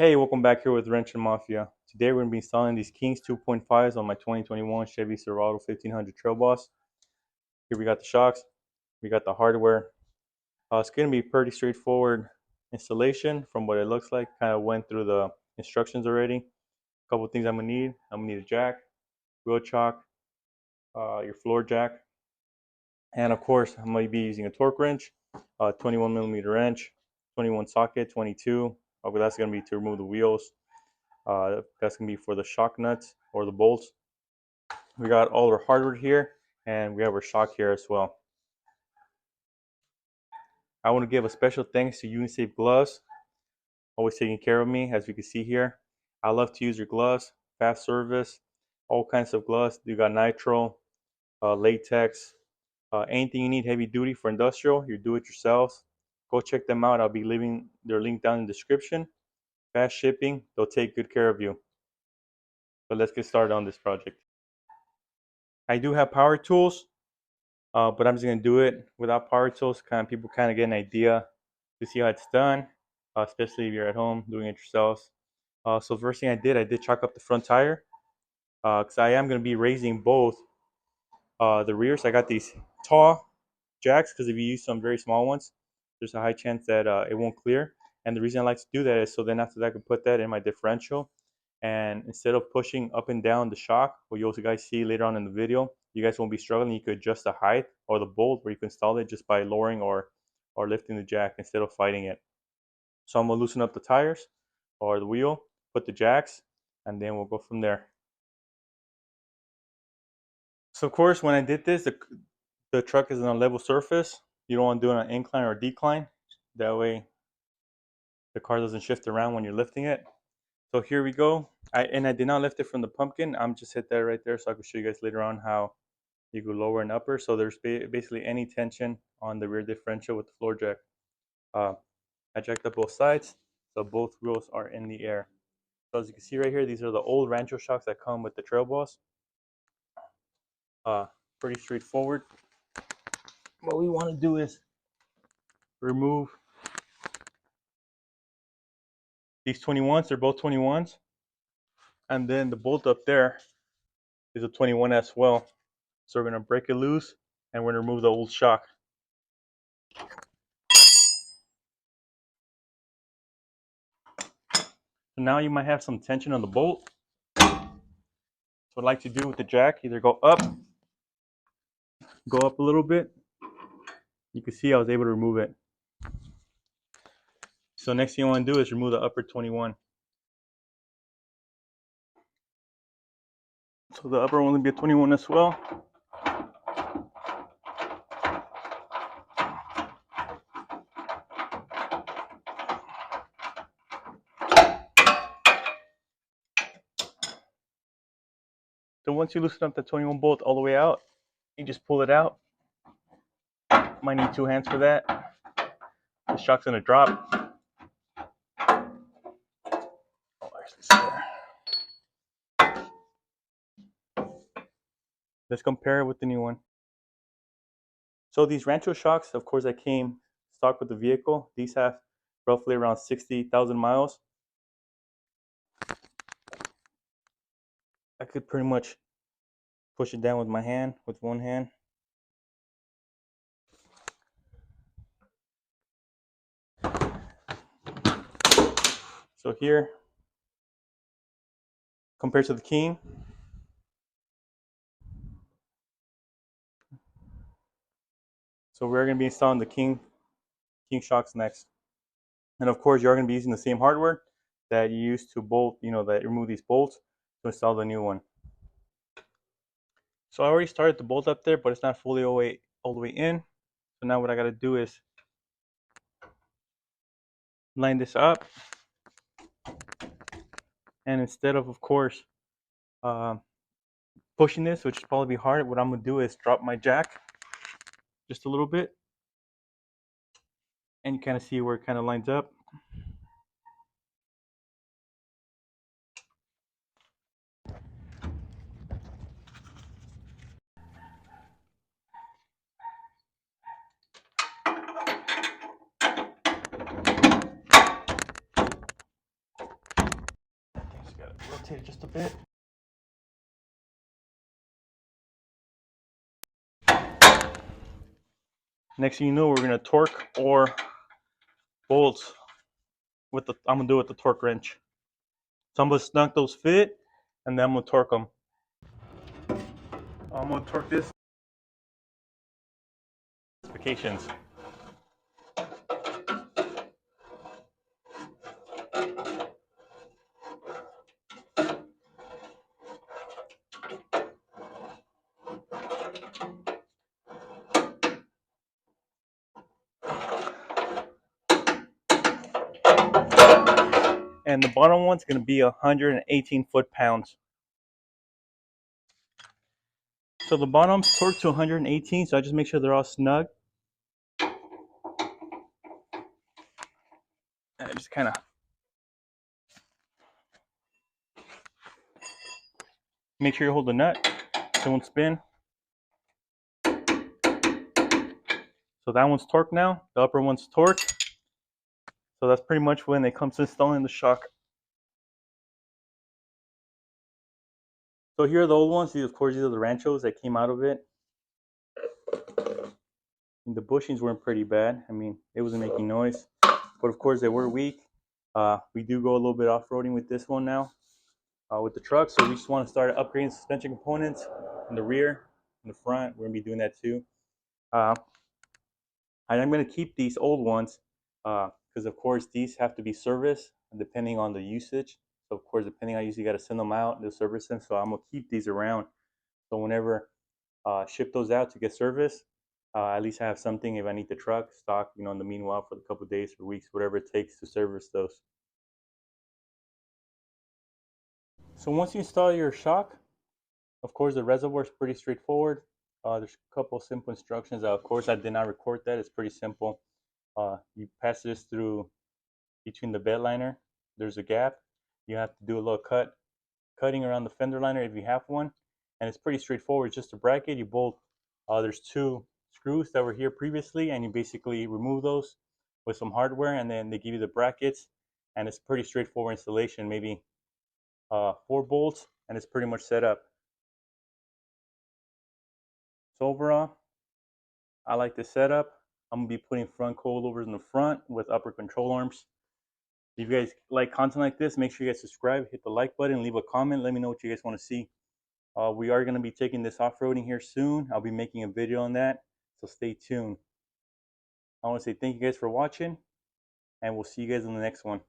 Hey, welcome back here with Wrenching Mafia. Today we're going to be installing these Kings 2.5s on my 2021 Chevy Silverado 1500 Trail Boss. Here we got the shocks, we got the hardware. It's going to be pretty straightforward installation from what it looks like. Kind of went through the instructions already. A couple of things I'm going to need. I'm going to need a jack, wheel chock, your floor jack, and of course I'm going to be using a torque wrench, 21 millimeter wrench, 21 socket, 22. But that's going to be to remove the wheels. That's going to be for the shock nuts or the bolts. We got all our hardware here, and we have our shock here as well. I want to give a special thanks to UNISAFE gloves, always taking care of me, as you can see here. I love to use your gloves, fast service, all kinds of gloves. You got nitrile, latex, anything you need heavy duty for industrial, you do it yourselves. Go check them out. I'll be leaving their link down in the description. Fast shipping, they'll take good care of you. So let's get started on this project. I do have power tools, but I'm just gonna do it without power tools. People kind of get an idea to see how it's done, especially if you're at home doing it yourselves. So first thing I did chalk up the front tire, because I am gonna be raising both the rears. I got these tall jacks because if you use some very small ones, there's a high chance that it won't clear. And the reason I like to do that is so then after that I can put that in my differential. And instead of pushing up and down the shock, what you'll guys see later on in the video, you guys won't be struggling. You could adjust the height or the bolt where you can install it just by lowering or lifting the jack instead of fighting it. So I'm gonna loosen up the tires or the wheel, put the jacks, and then we'll go from there. So of course, when I did this, the truck is on a level surface. You don't want to do it on an incline or decline. That way the car doesn't shift around when you're lifting it. So here we go. I did not lift it from the pumpkin. I'm just hit that right there so I can show you guys later on how you go lower and upper. So there's basically any tension on the rear differential with the floor jack. I jacked up both sides, so both wheels are in the air. So as you can see right here, these are the old Rancho shocks that come with the Trail Boss. Pretty straightforward. What we want to do is remove these 21s. They're both 21s. And then the bolt up there is a 21 as well. So we're going to break it loose and we're going to remove the old shock. So now you might have some tension on the bolt. So what I like to do with the jack, either go up a little bit. You can see I was able to remove it. So next thing you want to do is remove the upper 21. So the upper one will be a 21 as well. So once you loosen up the 21 bolt all the way out, you just pull it out. Might need two hands for that. The shock's gonna drop. Oh, there's this there. Let's compare it with the new one. So these Rancho shocks, of course, that came stock with the vehicle. These have roughly around 60,000 miles. I could pretty much push it down with my hand, with one hand. So here, compared to the King, so we're going to be installing the King shocks next. And of course, you're going to be using the same hardware that you used to bolt, that remove these bolts to install the new one. So I already started the bolt up there, but it's not fully all the way in. So now what I got to do is line this up. And instead of course, pushing this, which is probably hard, what I'm going to do is drop my jack just a little bit. And you kind of see where it kind of lines up. rotate it just a bit. Next thing you know, we're gonna torque or bolt with the. I'm gonna do it with the torque wrench. So I'm gonna snug those fit, and then I'm gonna torque them. I'm gonna torque this. Specifications. And the bottom one's gonna be 118 foot-pounds. So the bottom's torqued to 118, so I just make sure they're all snug. And I just kind of make sure you hold the nut so it won't spin. So that one's torqued now. The upper one's torqued. So that's pretty much when it comes to installing the shock. So here are the old ones. These, of course, these are the Ranchos that came out of it. And the bushings weren't pretty bad. I mean, it wasn't making noise. But of course, they were weak. We do go a little bit off-roading with this one now. With the truck, so we just want to start upgrading suspension components in the rear, in the front. We're gonna be doing that too. And I'm gonna keep these old ones because of course these have to be serviced depending on the usage. So of course, depending on usage, you got to send them out to service them. So I'm gonna keep these around. So whenever ship those out to get serviced, at least I have something if I need the truck stock. You know, in the meanwhile, for a couple of days or weeks, whatever it takes to service those. So once you install your shock, of course, the reservoir is pretty straightforward. There's a couple of simple instructions. Of course, I did not record that. It's pretty simple. You pass this through between the bed liner. There's a gap. You have to do a little cutting around the fender liner if you have one. And it's pretty straightforward. It's just a bracket. You bolt. There's two screws that were here previously, and you basically remove those with some hardware, and then they give you the brackets. And it's pretty straightforward installation. Maybe 4 bolts, and it's pretty much set up. So overall, I like this setup. I'm gonna be putting front coilovers in the front with upper control arms. If you guys like content like this, make sure you guys subscribe, hit the like button, leave a comment. Let me know what you guys want to see. We are gonna be taking this off-roading here soon. I'll be making a video on that, so stay tuned. I want to say thank you guys for watching, and we'll see you guys in the next one.